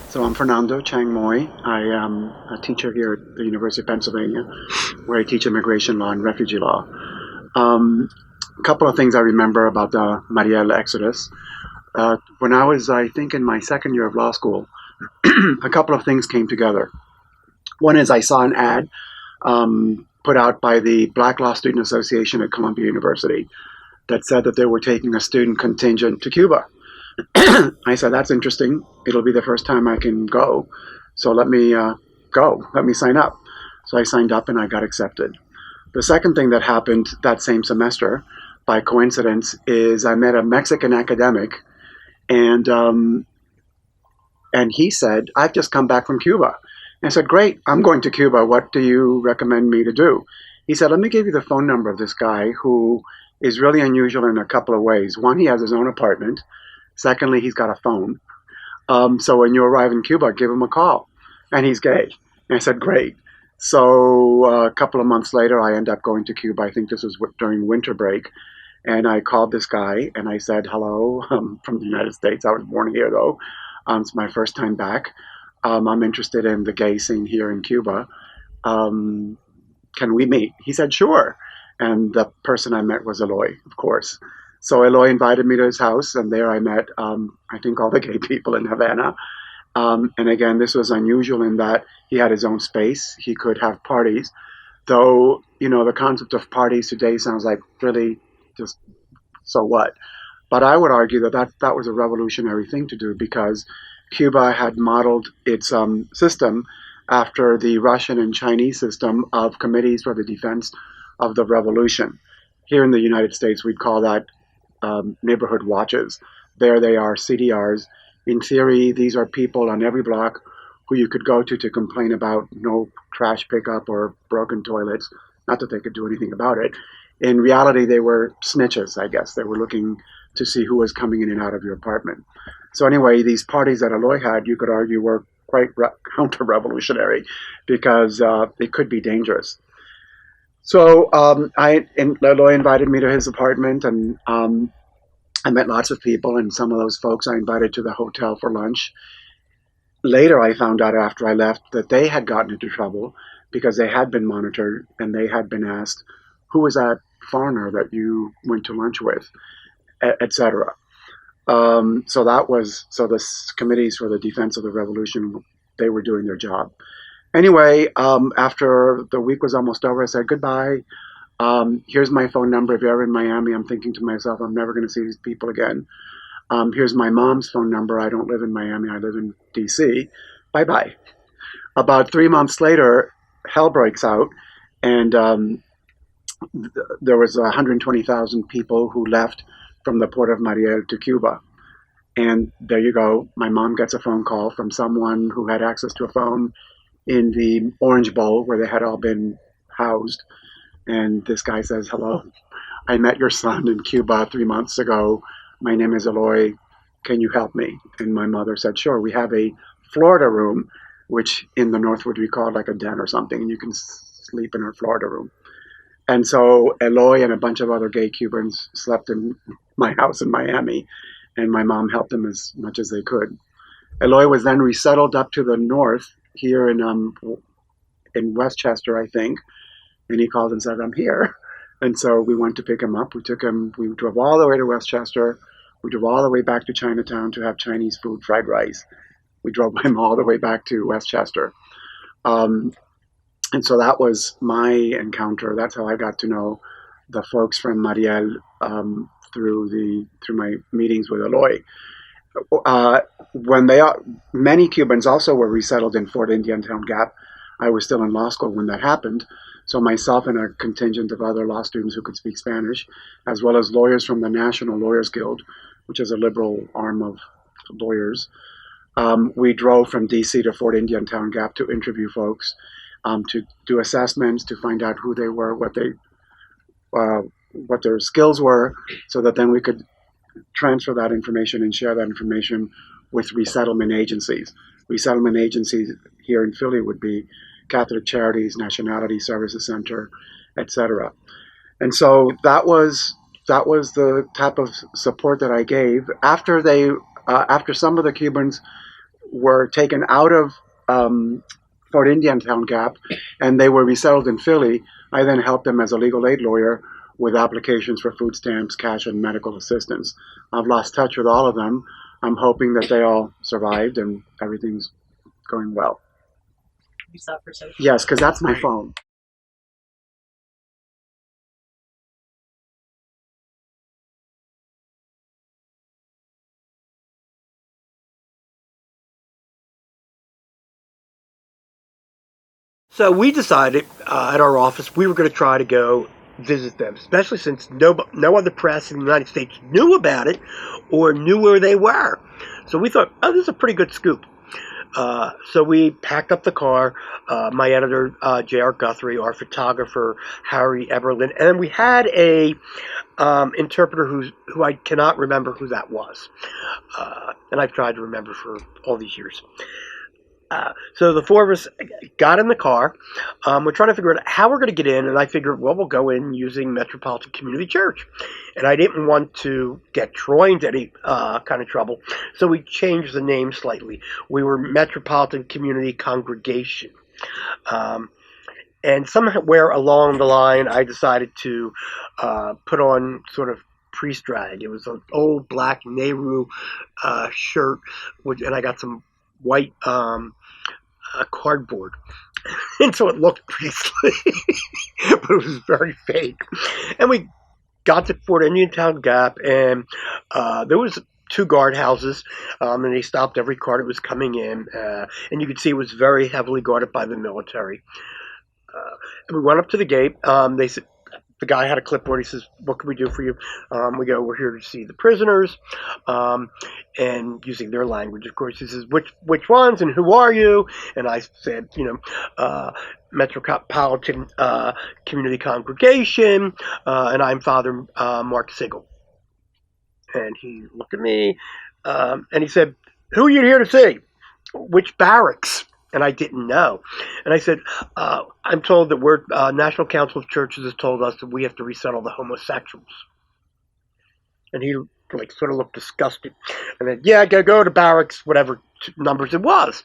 So I'm Fernando Chang Moy. I am a teacher here at the University of Pennsylvania, where I teach immigration law and refugee law. Um, a couple of things I remember about the Mariel Exodus. When I was, I think, in my second year of law school, a couple of things came together. One is I saw an ad put out by the Black Law Student Association at Columbia University that said that they were taking a student contingent to Cuba. I said, that's interesting. It'll be the first time I can go. So let me go. Let me sign up. So I signed up and I got accepted. The second thing that happened that same semester, by coincidence, is I met a Mexican academic, and um, and he said, I've just come back from Cuba. And I said, great, I'm going to Cuba. What do you recommend me to do? He said, let me give you the phone number of this guy who is really unusual in a couple of ways. One, he has his own apartment. Secondly, he's got a phone. So when you arrive in Cuba, give him a call. And he's gay. And I said, great. So a couple of months later, I end up going to Cuba. I think this was during winter break. And I called this guy and I said, hello, I'm from the United States. I was born here, though. It's my first time back. I'm interested in the gay scene here in Cuba. Um, can we meet? He said, sure. And the person I met was Eloy, of course. So Eloy invited me to his house, and there I met, I think, all the gay people in Havana. And again, this was unusual in that he had his own space. He could have parties, though, the concept of parties today sounds like really just so what. But I would argue that was a revolutionary thing to do because Cuba had modeled its system after the Russian and Chinese system of committees for the defense of the revolution. Here in the United States, we'd call that neighborhood watches. There they are, CDRs. In theory, these are people on every block who you could go to complain about no trash pickup or broken toilets. Not that they could do anything about it. In reality, they were snitches, I guess. They were looking to see who was coming in and out of your apartment. So anyway, these parties that Eloy had, you could argue, were quite counter-revolutionary because it could be dangerous. So Eloy invited me to his apartment, and I met lots of people, and some of those folks I invited to the hotel for lunch. Later, I found out after I left that they had gotten into trouble because they had been monitored and they had been asked, "Who was that foreigner that you went to lunch with?" etc. So the committees for the defense of the revolution, they were doing their job. Anyway, after the week was almost over, I said goodbye. Here's my phone number. If you're ever in Miami, I'm thinking to myself, I'm never going to see these people again. Here's my mom's phone number. I don't live in Miami. I live in D.C. Bye bye. About 3 months later, hell breaks out, and there was 120,000 people who left from the port of Mariel to Cuba. And there you go. My mom gets a phone call from someone who had access to a phone in the Orange Bowl where they had all been housed. And this guy says, hello, I met your son in Cuba 3 months ago. My name is Eloy. Can you help me? And my mother said, sure. We have a Florida room, which in the North would be called like a den or something. And you can sleep in our Florida room. And so Eloy and a bunch of other gay Cubans slept in my house in Miami. And my mom helped them as much as they could. Eloy was then resettled up to the north here in Westchester, I think. And he called and said, I'm here. And so we went to pick him up. We drove all the way to Westchester. We drove all the way back to Chinatown to have Chinese food, fried rice. We drove him all the way back to Westchester. Um, and so that was my encounter. That's how I got to know the folks from Mariel through my meetings with Eloy. Uh, when many Cubans also were resettled in Fort Indiantown Gap. I was still in law school when that happened. So myself and a contingent of other law students who could speak Spanish, as well as lawyers from the National Lawyers Guild, which is a liberal arm of lawyers, we drove from D.C. to Fort Indiantown Gap to interview folks, to do assessments, to find out who they were, what their skills were, so that then we could transfer that information and share that information with resettlement agencies. Resettlement agencies here in Philly would be Catholic Charities, Nationality Services Center, etc. And so that was the type of support that I gave. After some of the Cubans were taken out of Fort Indiantown Gap, and they were resettled in Philly. I then helped them as a legal aid lawyer with applications for food stamps, cash, and medical assistance. I've lost touch with all of them. I'm hoping that they all survived and everything's going well. You saw for social. Yes, because that's my phone. So we decided at our office we were going to try to go visit them, especially since no other press in the United States knew about it or knew where they were. So we thought, oh, this is a pretty good scoop. So we packed up the car, my editor, J.R. Guthrie, our photographer, Harry Eberlin, and we had a interpreter who I cannot remember who that was. And I've tried to remember for all these years. So the four of us got in the car. We're trying to figure out how we're going to get in, and I figured, well, we'll go in using Metropolitan Community Church. And I didn't want to get Troy into any kind of trouble, so we changed the name slightly. We were Metropolitan Community Congregation. And somewhere along the line, I decided to put on sort of priest drag. It was an old black Nehru shirt, and I got some white cardboard, and so it looked priestly, but it was very fake. And we got to Fort Indiantown Gap, and there was two guardhouses, and they stopped every car that was coming in, and you could see it was very heavily guarded by the military. And we went up to the gate. They said, the guy had a clipboard. He says, "What can we do for you?" We go, "We're here to see the prisoners," and using their language, of course. He says, "Which ones and who are you?" And I said, Metropolitan Community Congregation, and I'm Father Mark Sigel. And he looked at me, and he said, "Who are you here to see? Which barracks?" And I didn't know. And I said, I'm told that we're National Council of Churches has told us that we have to resettle the homosexuals. And he sort of looked disgusted. And then, yeah, go to barracks, whatever numbers it was.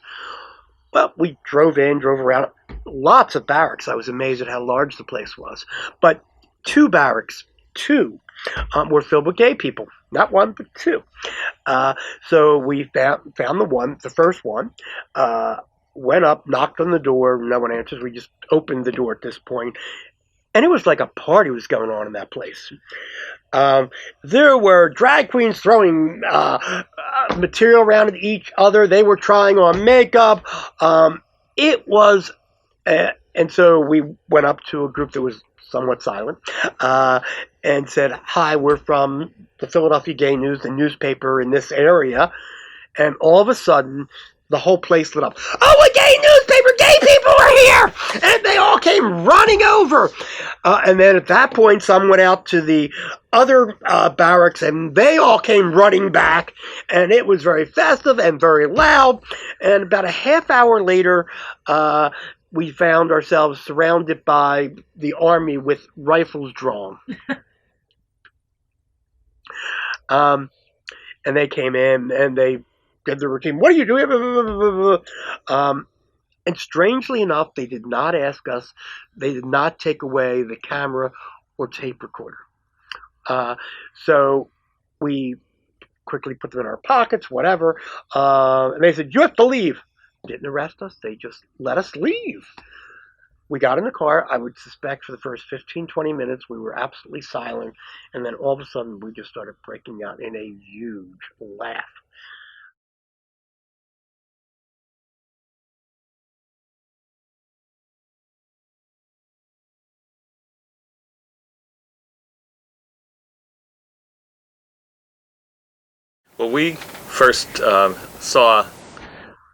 Well, we drove around. Lots of barracks. I was amazed at how large the place was. But two barracks, were filled with gay people. Not one, but two. So we found the first one. Went up, knocked on the door, no one answers. We just opened the door at this point. And it was like a party was going on in that place. There were drag queens throwing material around at each other. They were trying on makeup. It was, and so we went up to a group that was somewhat silent, and said, "Hi, we're from the Philadelphia Gay News, the newspaper in this area." And all of a sudden, the whole place lit up. "Oh, a gay newspaper! Gay people are here!" And they all came running over. And then at that point, some went out to the other barracks, and they all came running back. And it was very festive and very loud. And about a half hour later, we found ourselves surrounded by the army with rifles drawn. And they came in, and they did the routine. "What are you doing?" And strangely enough, they did not ask us. They did not take away the camera or tape recorder. So we quickly put them in our pockets, whatever. And they said, "You have to leave." Didn't arrest us. They just let us leave. We got in the car. I would suspect for the first 15, 20 minutes, we were absolutely silent. And then all of a sudden, we just started breaking out in a huge laugh. Well, we first saw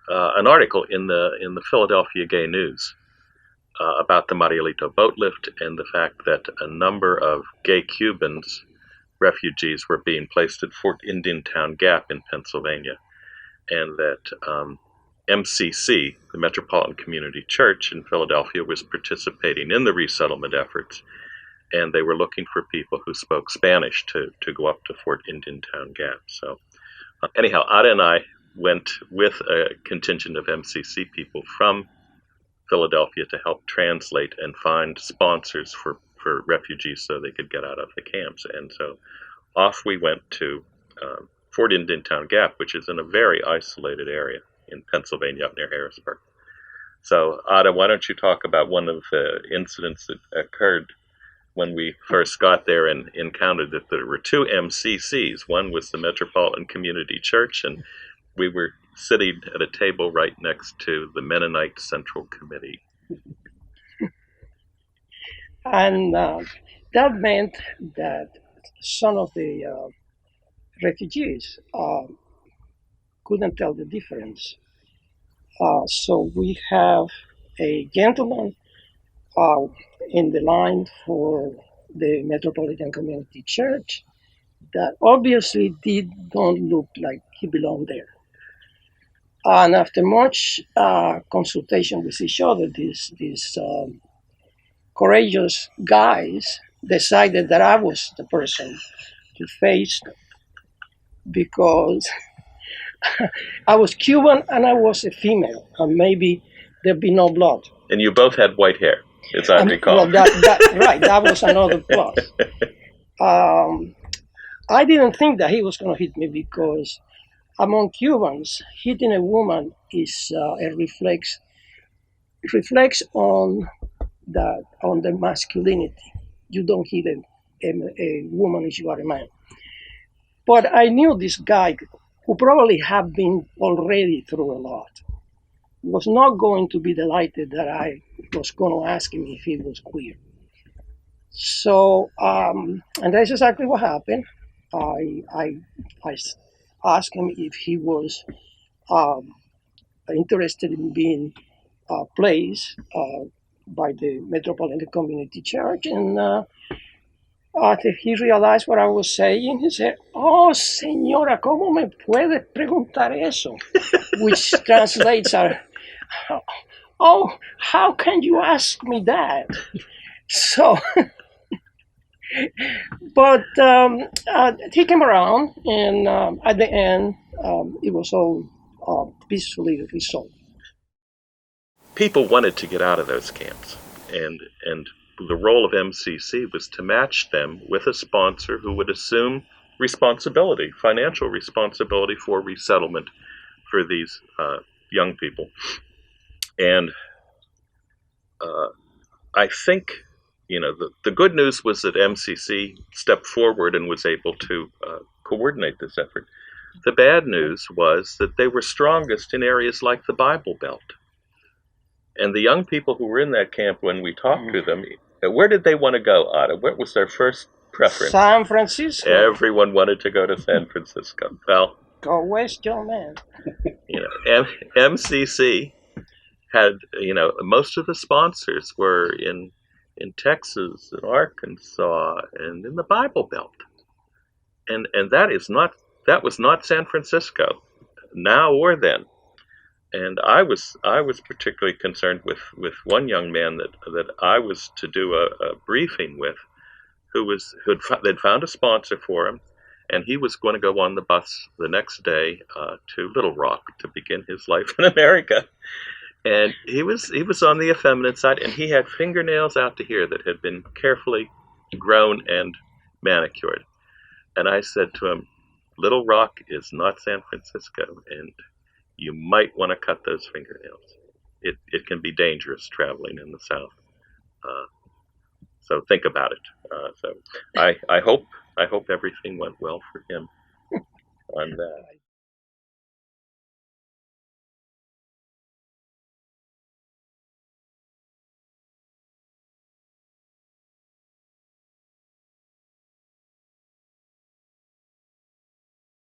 an article in the Philadelphia Gay News about the Marielito boat lift and the fact that a number of gay Cubans, refugees, were being placed at Fort Indiantown Gap in Pennsylvania, and that MCC, the Metropolitan Community Church in Philadelphia, was participating in the resettlement efforts, and they were looking for people who spoke Spanish to go up to Fort Indiantown Gap. So anyhow, Ada and I went with a contingent of MCC people from Philadelphia to help translate and find sponsors for refugees so they could get out of the camps. And so off we went to Fort Indiantown Gap, which is in a very isolated area in Pennsylvania up near Harrisburg. So, Ada, why don't you talk about one of the incidents that occurred when we first got there and encountered that there were two MCCs. One was the Metropolitan Community Church, and we were sitting at a table right next to the Mennonite Central Committee. And that meant that some of the refugees couldn't tell the difference. So we have a gentleman in the line for the Metropolitan Community Church that obviously don't look like he belonged there. And after much consultation with each other, these courageous guys decided that I was the person to face because I was Cuban and I was a female, and maybe there'd be no blood. And you both had white hair, as I recall. Well, that was another plus. I didn't think that he was going to hit me because among Cubans, hitting a woman is a reflex on the masculinity. You don't hit a woman if you are a man. But I knew this guy, who probably had been already through a lot, was not going to be delighted that I was going to ask him if he was queer. So, and that's exactly what happened. I asked him if he was interested in being placed by the Metropolitan Community Church, and he realized what I was saying. He said, "Oh, señora, ¿cómo me puede preguntar eso?" Which translates as, "Oh, how can you ask me that?" So, but he came around, and at the end, it was all peacefully resolved. People wanted to get out of those camps, and the role of MCC was to match them with a sponsor who would assume responsibility, financial responsibility for resettlement for these young people. And I think, the good news was that MCC stepped forward and was able to coordinate this effort. The bad news was that they were strongest in areas like the Bible Belt. And the young people who were in that camp, when we talked to them, where did they want to go, Ada? What was their first preference? San Francisco. Everyone wanted to go to San Francisco. Well, go west, young man. MCC had, most of the sponsors were in Texas and Arkansas and in the Bible Belt. And that was not San Francisco, now or then. And I was particularly concerned with one young man that I was to do a briefing with, they'd found a sponsor for him, and he was going to go on the bus the next day to Little Rock to begin his life in America. And he was on the effeminate side, and he had fingernails out to here that had been carefully grown and manicured. And I said to him, Little Rock is not San Francisco, and you might want to cut those fingernails. It can be dangerous traveling in the South. So think about it. So I hope everything went well for him on that.